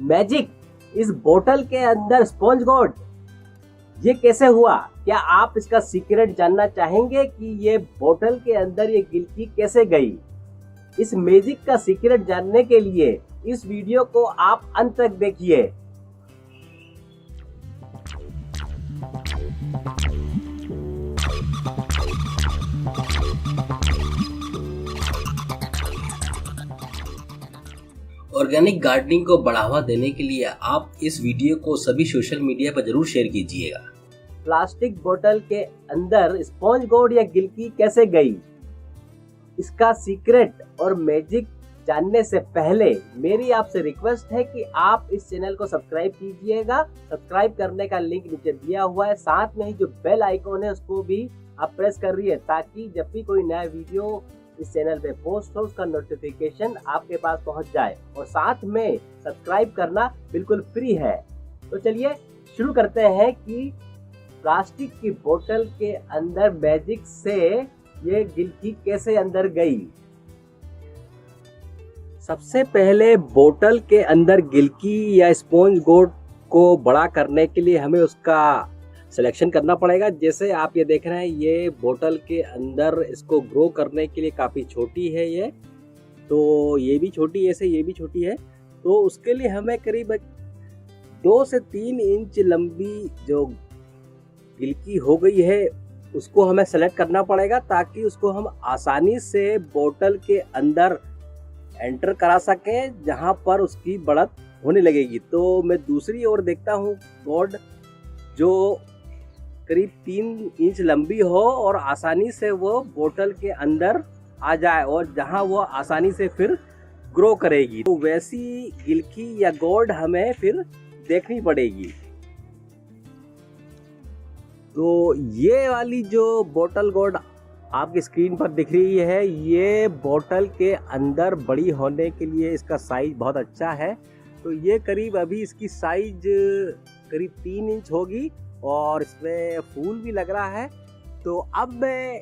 Magic इस बोतल के अंदर स्पॉन्ज गॉड, ये कैसे हुआ? क्या आप इसका सीक्रेट जानना चाहेंगे कि ये बोतल के अंदर ये गिल्की कैसे गई? इस मैजिक का सीक्रेट जानने के लिए इस वीडियो को आप अंत तक देखिए। ऑर्गेनिक गार्डनिंग को बढ़ावा देने के लिए आप इस वीडियो को सभी सोशल मीडिया पर जरूर शेयर कीजिएगा। प्लास्टिक बोतल के अंदर स्पॉन्ज गॉड या गिल्की कैसे गई? इसका सीक्रेट और मैजिक जानने से पहले मेरी आपसे रिक्वेस्ट है कि आप इस चैनल को सब्सक्राइब कीजिएगा। सब्सक्राइब करने का लिंक नीचे दिया हुआ है, साथ में ही जो बेल आइकॉन है उसको भी आप प्रेस करिए ताकि जब भी कोई नया वीडियो इस चैनल पे पोस्ट हो उसका नोटिफिकेशन आपके पास पहुंच जाए। और साथ में सब्सक्राइब करना बिल्कुल फ्री है। तो चलिए शुरू करते हैं कि प्लास्टिक की बोतल के अंदर मैजिक से ये गिल्की कैसे अंदर गई। सबसे पहले बोतल के अंदर गिल्की या स्पॉन्ज गॉड को बड़ा करने के लिए हमें उसका सिलेक्शन करना पड़ेगा। जैसे आप ये देख रहे हैं, ये बोतल के अंदर इसको ग्रो करने के लिए काफ़ी छोटी है ये, तो ये भी छोटी है, ऐसे ये भी छोटी है। तो उसके लिए हमें करीब 2 से 3 इंच लंबी जो गिल्की हो गई है उसको हमें सेलेक्ट करना पड़ेगा ताकि उसको हम आसानी से बोतल के अंदर एंटर करा सकें जहां पर उसकी बढ़त होने लगेगी। तो मैं दूसरी ओर देखता हूं गॉड जो करीब 3 इंच लंबी हो और आसानी से वो बोतल के अंदर आ जाए और जहां वो आसानी से फिर ग्रो करेगी। तो वैसी गिल्की या गॉड हमें फिर देखनी पड़ेगी। तो ये वाली जो बोतल गॉड आपकी स्क्रीन पर दिख रही है, ये बोतल के अंदर बड़ी होने के लिए इसका साइज बहुत अच्छा है। तो ये करीब अभी इसकी साइज करीब 3 इंच होगी और इसमें फूल भी लग रहा है। तो अब मैं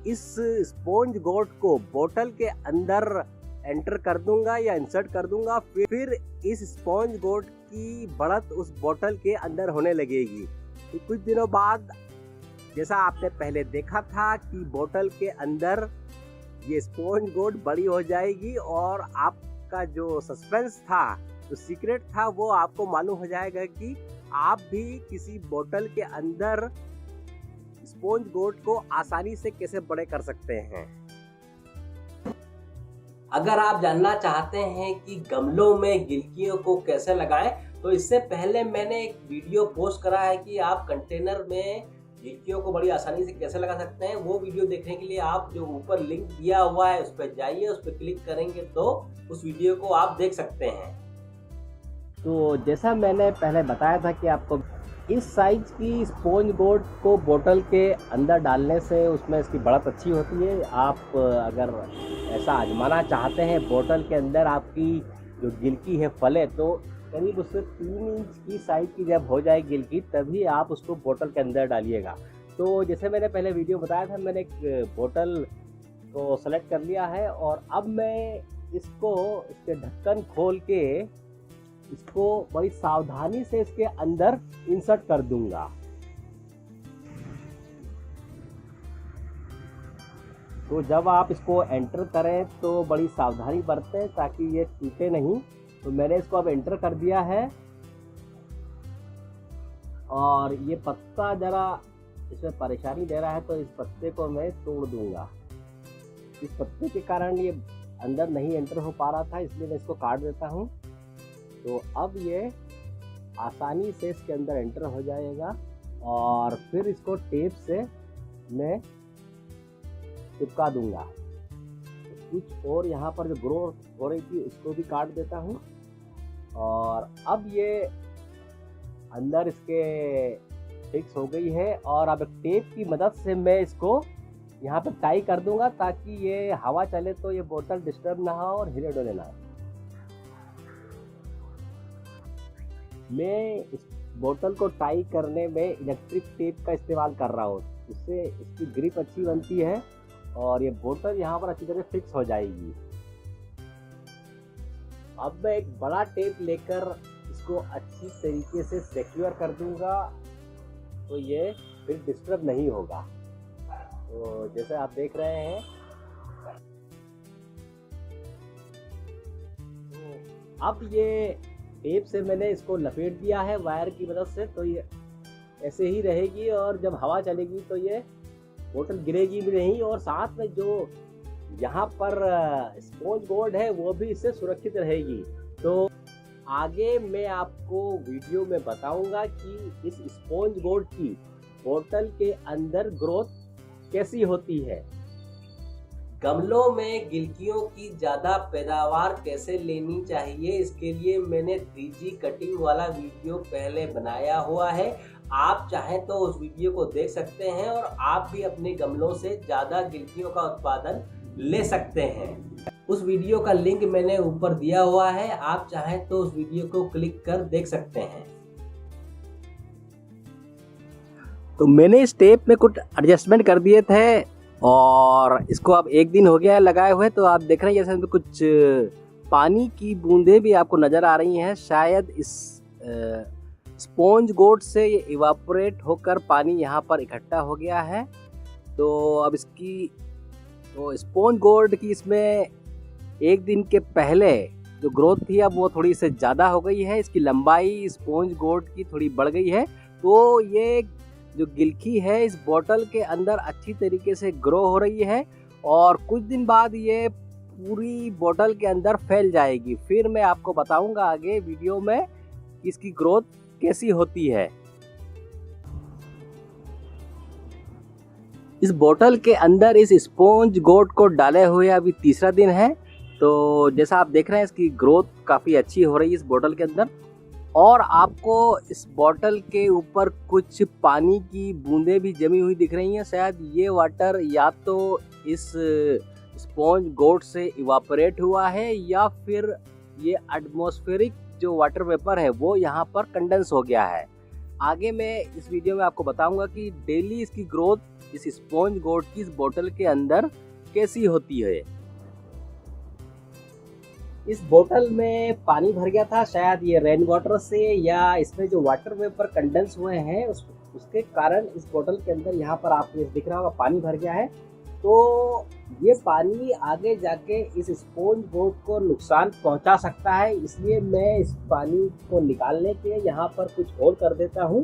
इस स्पॉन्ज गॉड को बोतल के अंदर एंटर कर दूंगा या इंसर्ट कर दूंगा। फिर इस स्पॉन्ज गॉड की बढ़त उस बोतल के अंदर होने लगेगी। तो कुछ दिनों बाद जैसा आपने पहले देखा था कि बोतल के अंदर ये स्पॉन्ज गॉड बड़ी हो जाएगी और आपका जो सस्पेंस था, जो सीक्रेट था, वो आपको मालूम हो जाएगा कि आप भी किसी बोतल के अंदर स्पॉन्ज गॉड को आसानी से कैसे बड़े कर सकते हैं। अगर आप जानना चाहते हैं कि गमलों में गिल्कियों को कैसे लगाएं, तो इससे पहले मैंने एक वीडियो पोस्ट करा है कि आप कंटेनर में गिल्कियों को बड़ी आसानी से कैसे लगा सकते हैं। वो वीडियो देखने के लिए आप जो ऊपर लिंक दिया हुआ है उस पर जाइए, उस पर क्लिक करेंगे तो उस वीडियो को आप देख सकते हैं। तो जैसा मैंने पहले बताया था कि आपको इस साइज की स्पॉन्ज गॉड को बोतल के अंदर डालने से उसमें इसकी बढ़त अच्छी होती है। आप अगर ऐसा आजमाना चाहते हैं बोतल के अंदर आपकी जो गिल्की है फले, तो करीब उससे 3 इंच की साइज की जब हो जाए गिल्की तभी आप उसको बोतल के अंदर डालिएगा। तो जैसे मैंने पहले वीडियो बताया था, मैंने एक बोतल को सेलेक्ट कर लिया है और अब मैं इसको इसके ढक्कन खोल के इसको बड़ी सावधानी से इसके अंदर इंसर्ट कर दूंगा। तो जब आप इसको एंटर करें तो बड़ी सावधानी बरतें ताकि ये टूटे नहीं। तो मैंने इसको अब एंटर कर दिया है और ये पत्ता जरा इसमें परेशानी दे रहा है, तो इस पत्ते को मैं तोड़ दूंगा। इस पत्ते के कारण ये अंदर नहीं एंटर हो पा रहा था, इसलिए मैं इसको काट देता हूँ। तो अब ये आसानी से इसके अंदर एंटर हो जाएगा और फिर इसको टेप से मैं चिपका दूंगा। कुछ और यहाँ पर जो ग्रो हो रही थी उसको भी काट देता हूँ और अब ये अंदर इसके फिक्स हो गई है। और अब टेप की मदद से मैं इसको यहाँ पर टाई कर दूंगा ताकि ये हवा चले तो ये बोतल डिस्टर्ब ना हो और हिले डुले ना हो। मैं इस बोतल को टाई करने में इलेक्ट्रिक टेप का इस्तेमाल कर रहा हूँ, इससे इसकी ग्रिप अच्छी बनती है और ये बोतल यहाँ पर अच्छी तरह फिक्स हो जाएगी। अब मैं एक बड़ा टेप लेकर इसको अच्छी तरीके से सिक्योर कर दूंगा, तो ये फिर डिस्टर्ब नहीं होगा। तो जैसे आप देख रहे हैं, तो अब ये टेप से मैंने इसको लपेट दिया है वायर की मदद से, तो ये ऐसे ही रहेगी और जब हवा चलेगी तो ये बोतल गिरेगी भी नहीं, और साथ में जो यहाँ पर स्पॉन्ज बोर्ड है वो भी इससे सुरक्षित रहेगी। तो आगे मैं आपको वीडियो में बताऊंगा कि इस स्पॉन्ज बोर्ड की बोतल के अंदर ग्रोथ कैसी होती है। गमलों में गिलकियों की ज़्यादा पैदावार कैसे लेनी चाहिए, इसके लिए मैंने 3G कटिंग वाला वीडियो पहले बनाया हुआ है। आप चाहें तो उस वीडियो को देख सकते हैं और आप भी अपने गमलों से ज़्यादा गिलकियों का उत्पादन ले सकते हैं। उस वीडियो का लिंक मैंने ऊपर दिया हुआ है, आप चाहें तो उस वीडियो को क्लिक कर देख सकते हैं। तो मैंने इस टेप में कुछ एडजस्टमेंट कर दिए थे और इसको अब 1 दिन हो गया है लगाए हुए। तो आप देख रहे हैं जैसे कुछ पानी की बूंदें भी आपको नज़र आ रही हैं। शायद इस स्पॉन्ज बोर्ड से ये इवापोरेट होकर पानी यहाँ पर इकट्ठा हो गया है। तो अब इसकी स्पॉन्ज बोर्ड की इसमें 1 दिन के पहले जो ग्रोथ थी अब वो थोड़ी से ज़्यादा हो गई है। इसकी लंबाई स्पॉन्ज बोर्ड की थोड़ी बढ़ गई है। तो ये जो गिलकी है इस बोतल के अंदर अच्छी तरीके से ग्रो हो रही है और कुछ दिन बाद ये पूरी बोतल के अंदर फैल जाएगी। फिर मैं आपको बताऊंगा आगे वीडियो में कि इसकी ग्रोथ कैसी होती है। इस बोतल के अंदर इस स्पॉन्ज बोर्ड को डाले हुए अभी 3रा दिन है। तो जैसा आप देख रहे हैं इसकी ग्रोथ काफ़ी अच्छी हो रही है इस बोतल के अंदर, और आपको इस बोतल के ऊपर कुछ पानी की बूंदें भी जमी हुई दिख रही हैं। शायद ये वाटर या तो इस स्पॉन्ज बोर्ड से इवापोरेट हुआ है या फिर ये एटमॉस्फेरिक जो वाटर वेपर है वो यहाँ पर कंडेंस हो गया है। आगे मैं इस वीडियो में आपको बताऊंगा कि डेली इसकी ग्रोथ इस स्पॉन्ज बोर्ड की इस बोतल के अंदर कैसी होती है। इस बोतल में पानी भर गया था, शायद ये रेन वाटर से या इसमें जो वाटर वेपर कंडेंस हुए हैं उसके कारण इस बोतल के अंदर यहाँ पर आपको दिख रहा होगा पानी भर गया है। तो ये पानी आगे जाके इस स्पॉन्ज बोर्ड को नुकसान पहुंचा सकता है, इसलिए मैं इस पानी को निकालने के लिए यहाँ पर कुछ होल कर देता हूँ,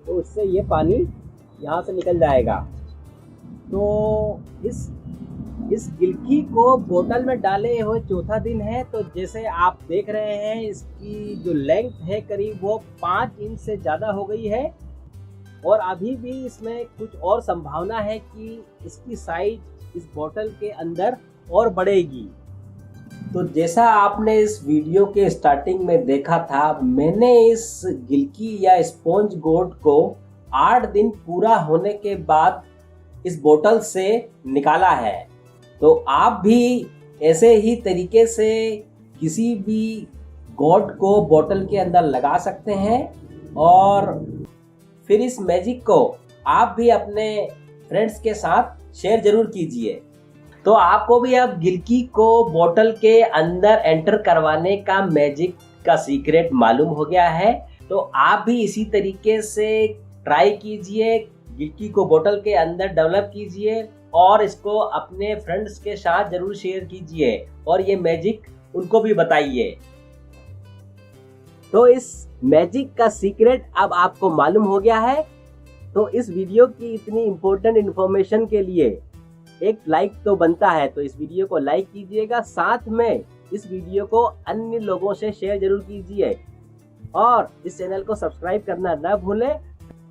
तो इससे ये पानी यहाँ से निकल जाएगा। तो इस गिलकी को बोतल में डाले हुए 4था दिन है। तो जैसे आप देख रहे हैं इसकी जो लेंथ है करीब वो 5 इंच से ज़्यादा हो गई है, और अभी भी इसमें कुछ और संभावना है कि इसकी साइज इस बोतल के अंदर और बढ़ेगी। तो जैसा आपने इस वीडियो के स्टार्टिंग में देखा था, मैंने इस गिलकी या स्पॉन्ज बोर्ड को 8 दिन पूरा होने के बाद इस बोतल से निकाला है। तो आप भी ऐसे ही तरीके से किसी भी बोर्ड को बोतल के अंदर लगा सकते हैं और फिर इस मैजिक को आप भी अपने फ्रेंड्स के साथ शेयर जरूर कीजिए। तो आपको भी अब गिलकी को बोतल के अंदर एंटर करवाने का मैजिक का सीक्रेट मालूम हो गया है। तो आप भी इसी तरीके से ट्राई कीजिए, गिलकी को बोतल के अंदर डेवलप कीजिए और इसको अपने फ्रेंड्स के साथ जरूर शेयर कीजिए और ये मैजिक उनको भी बताइए। तो इस मैजिक का सीक्रेट अब आपको मालूम हो गया है। तो इस वीडियो की इतनी इम्पोर्टेंट इन्फॉर्मेशन के लिए एक लाइक तो बनता है, तो इस वीडियो को लाइक कीजिएगा, साथ में इस वीडियो को अन्य लोगों से शेयर जरूर कीजिए और इस चैनल को सब्सक्राइब करना न भूलें।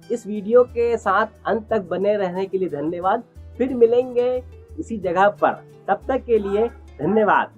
इस वीडियो के साथ अंत तक बने रहने के लिए धन्यवाद। फिर मिलेंगे इसी जगह पर, तब तक के लिए धन्यवाद।